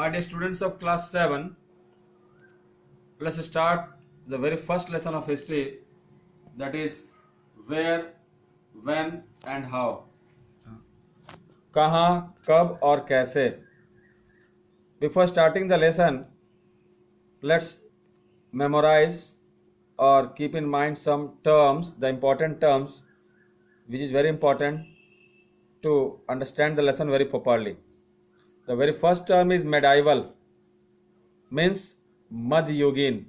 My dear students of class 7, let's start the very first lesson of history, that is where, when and how. कहाँ, कब और कैसे. Before starting the lesson, let's memorize or keep in mind some terms, the important terms, which is very important to understand the lesson very properly. The very first term is medieval, means Madhyugin,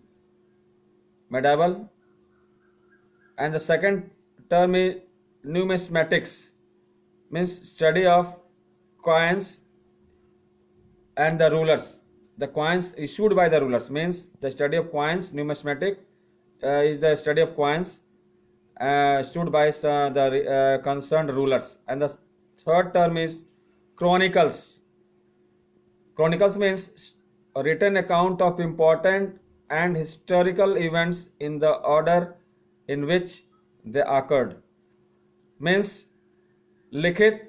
medieval. And the second term is numismatics, means study of coins and the rulers. The coins issued by the rulers means the study of coins. Numismatic is the study of coins issued by the concerned rulers. And the third term is chronicles. Chronicles means a written account of important and historical events in the order in which they occurred. Means लिखित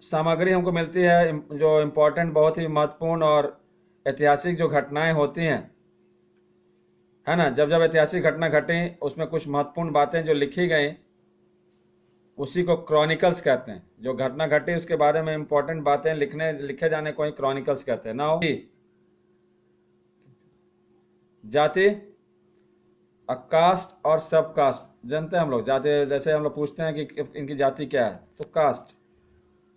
सामग्री हमको मिलती है जो important, बहुत ही महत्वपूर्ण और ऐतिहासिक जो घटनाएं होती हैं, है ना. जब जब ऐतिहासिक घटना घटी उसमें कुछ महत्वपूर्ण बातें जो लिखी गई उसी को क्रॉनिकल्स कहते हैं. जो घटना घटी उसके बारे में इम्पोर्टेंट बातें लिखे जाने को ही क्रॉनिकल्स कहते हैं. नाउ जाति, कास्ट और सब कास्ट. जानते हैं हम लोग जाति, जैसे हम लोग पूछते हैं कि इनकी जाति क्या है तो कास्ट,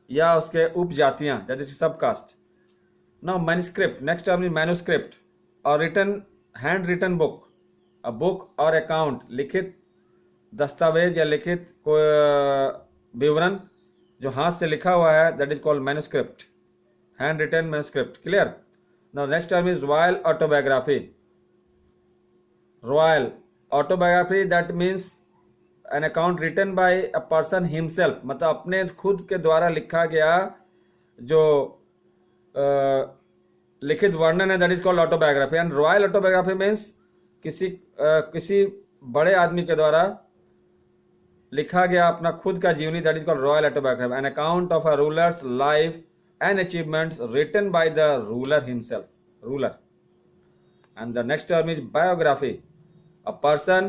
या उसके उप जातियां that is sub caste. Now manuscript, next term is manuscript और written, hand written book, a book और अकाउंट, लिखित दस्तावेज या लिखित कोई विवरण जो हाथ से लिखा हुआ है, that is called manuscript, hand written manuscript. Clear. Now next term is royal autobiography. Royal autobiography that means an account written by a person himself, मतलब अपने खुद के द्वारा लिखा गया जो लिखित वर्णन है, that is called autobiography. And royal autobiography means किसी बड़े आदमी के द्वारा लिखा गया अपना खुद का जीवनी, that is called royal autobiography. An account of a ruler's life and achievements written by the ruler himself, ruler. And the next term is biography, a person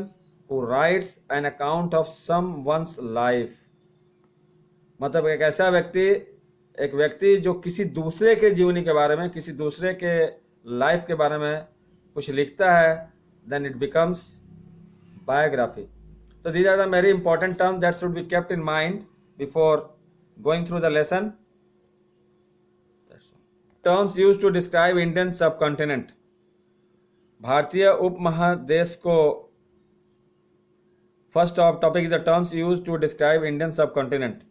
who writes an account of someone's life. मतलब एक ऐसा व्यक्ति, एक व्यक्ति जो किसी दूसरे के जीवनी के बारे में, किसी दूसरे के लाइफ के बारे में कुछ लिखता है, then it becomes biography. So these are the very important terms that should be kept in mind before going through the lesson. Terms used to describe Indian subcontinent. भारतीय उपमहादेश को, first topic is the terms used to describe Indian subcontinent.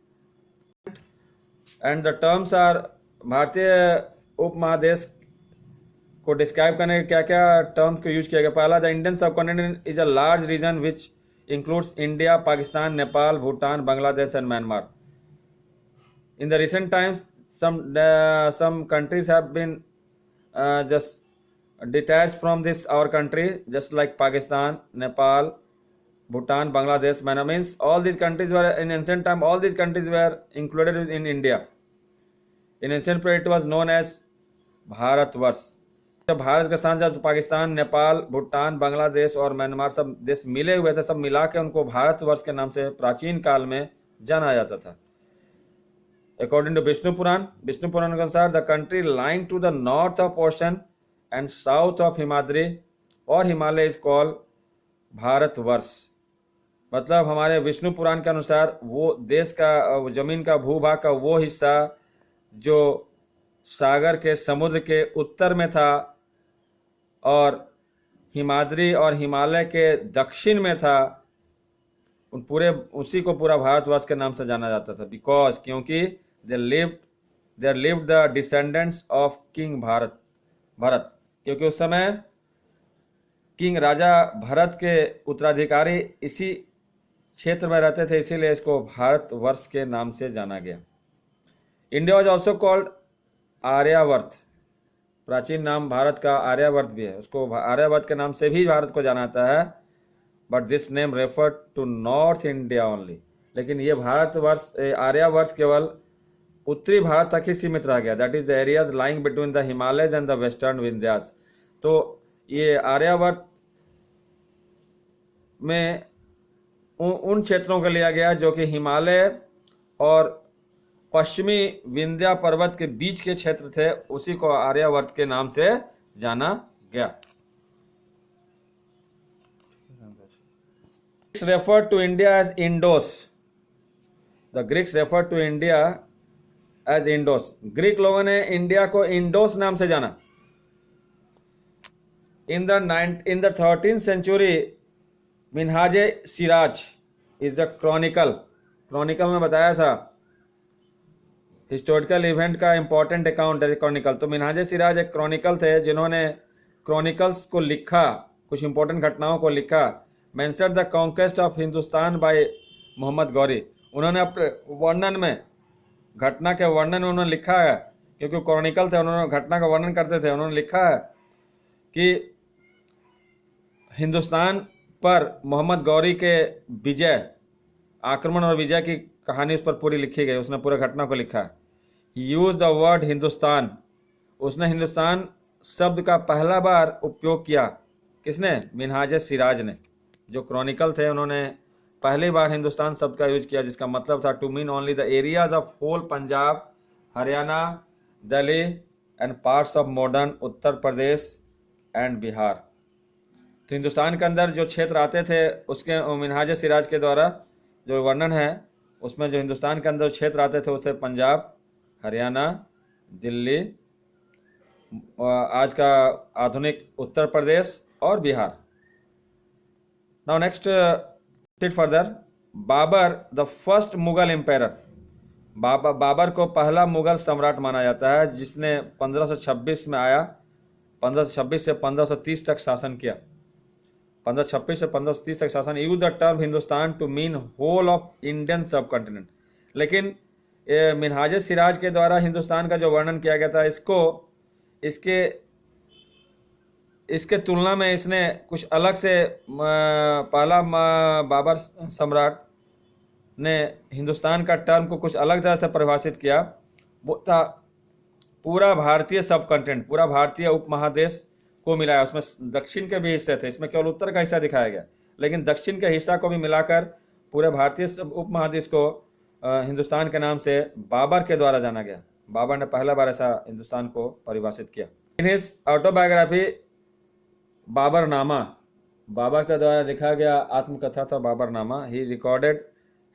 And the terms are, भारतीय उपमहादेश को describe करने के क्या क्या टर्म्स को यूज किया गया. पहला, the Indian subcontinent is a large region which includes India, Pakistan, Nepal, Bhutan, Bangladesh and Myanmar. In the recent times some countries have been just detached from this our country, just like Pakistan, Nepal, Bhutan, Bangladesh, Myanmar. Means all these countries were in ancient time, all these countries were included in India. In ancient period it was known as Bharatvarsh. जब भारत के साथ जब पाकिस्तान, नेपाल, भूटान, बांग्लादेश और Myanmar सब देश मिले हुए थे, सब मिला के उनको भारतवर्ष के नाम से प्राचीन काल में जाना जाता था. अकॉर्डिंग टू विष्णु पुराण के अनुसार the country lying to the north of ocean and south of Himadri और हिमालय इज कॉल्ड भारतवर्ष. मतलब हमारे विष्णु पुराण के अनुसार वो देश का, जमीन का, भूभाग का वो हिस्सा जो सागर के, समुद्र के उत्तर में था और हिमाद्री और हिमालय के दक्षिण में था, उन पूरे उसी को पूरा भारतवर्ष के नाम से जाना जाता था. बिकॉज क्योंकि there lived the descendants of king Bharat, क्योंकि उस समय किंग राजा भरत के उत्तराधिकारी इसी क्षेत्र में रहते थे, इसीलिए इसको भारतवर्ष के नाम से जाना गया. India was also called Aryavarta. प्राचीन नाम भारत का आर्यावर्त भी है, उसको आर्यावर्त के नाम से भी भारत को जाना जाता है. But this name refer to north India only. लेकिन ये भारतवर्ष, आर्यावर्त केवल उत्तरी भारत तक ही सीमित रह गया, that is the areas lying between the Himalayas and the western Vindhyas. तो ये आर्यावर्त में उन क्षेत्रों को लिया गया जो कि हिमालय और पश्चिमी विंध्या पर्वत के बीच के क्षेत्र थे, उसी को आर्यावर्त के नाम से जाना गया। Refer to India as Indos, the Greeks refer to India as Indos. Greek लोगों ने इंडिया को इंडोस नाम से जाना। In the 13th century Minhaje Siraj is a chronicle में बताया था हिस्टोरिकल इवेंट का इंपॉर्टेंट अकाउंट है क्रॉनिकल। तो मिनहाजे सिराज एक क्रॉनिकल थे जिन्होंने क्रॉनिकल्स को लिखा, कुछ इंपॉर्टेंट घटनाओं को लिखा। Mention the conquest of Hindustan by Mohammad Ghori. उन्होंने अपने वर्णन में, घटना के वर्णन में उन्होंने लिखा है, क्योंकि क्रॉनिकल थे, उन्होंने घटना का वर्णन करते थे, उन्होंने लिखा है कि हिंदुस्तान पर मोहम्मद गौरी के विजय, आक्रमण और विजय की कहानी उस पर पूरी लिखी गई। उसने पूरे घटना को लिखा है। यूज द वर्ड हिंदुस्तान, उसने हिंदुस्तान शब्द का पहला बार उपयोग किया। किसने? मिनहाजे सिराज ने। जो क्रॉनिकल थे उन्होंने पहली बार हिंदुस्तान शब्द का यूज किया, जिसका मतलब था to mean only the areas of whole Punjab, Haryana, Delhi and parts of modern Uttar Pradesh and Bihar. तो हिंदुस्तान के अंदर जो क्षेत्र आते थे उसके मिनहाज सिराज के द्वारा जो वर्णन है, उसमें जो हिंदुस्तान के अंदर क्षेत्र आते थे उसे पंजाब, हरियाणा, दिल्ली, आज का आधुनिक उत्तर प्रदेश और Bihar. Now next further, Babur the first Mughal empire. Babur को पहला मुगल सम्राट माना जाता है, जिसने 1526 में आया, 1526 से 1530 तक शासन किया। 1526 से 1530 तक शासन। Use the term Hindustan to mean whole of Indian subcontinent. लेकिन मिनहाज सिराज के द्वारा हिंदुस्तान का जो वर्णन किया गया था, इसके तुलना में इसने कुछ अलग से, पहला बाबर सम्राट ने हिंदुस्तान का टर्म को कुछ अलग तरह से परिभाषित किया। वो था पूरा भारतीय सब कॉन्टिनेंट, पूरा भारतीय उपमहादेश को मिलाया। उसमें दक्षिण के भी हिस्से थे, इसमें केवल उत्तर का हिस्सा दिखाया गया, लेकिन दक्षिण के हिस्सा को भी मिलाकर पूरे भारतीय उपमहादेश को हिंदुस्तान के नाम से बाबर के द्वारा जाना गया। बाबर ने पहला बार ऐसा हिंदुस्तान को परिभाषित किया। In his autobiography Baburnama, Babur के द्वारा लिखा गया आत्मकथा था Baburnama. He recorded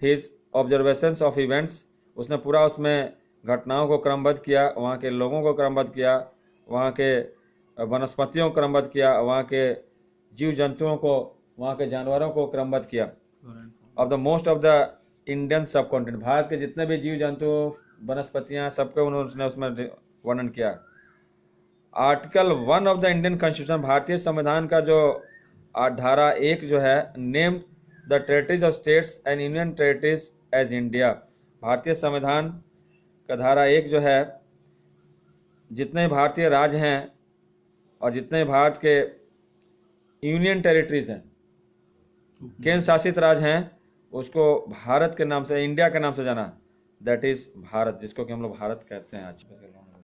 his observations of events. उसने पूरा उसमें घटनाओं को क्रमबद्ध किया, वहाँ के लोगों को क्रमबद्ध किया, वहाँ के वनस्पतियों को क्रमबद्ध किया, वहाँ के जीव जंतुओं को, वहाँ के जानवरों को क्रमबद्ध किया। Of the most of the Indian सब कॉन्टिनेंट, भारत के जितने भी जीव जंतु, वनस्पतियाँ, सबको उन्होंने उसमें वर्णन किया। Article 1 of the Indian constitution, भारतीय संविधान का जो धारा 1 जो है, named the territories of states and union territories as India. भारतीय संविधान का धारा 1 जो है, जितने भारतीय राज्य हैं और जितने भारत के यूनियन टेरिटरीज हैं, केंद्र शासित राज्य हैं, उसको भारत के नाम से, इंडिया के नाम से जाना, दैट इज भारत, जिसको कि हम लोग भारत कहते हैं आज।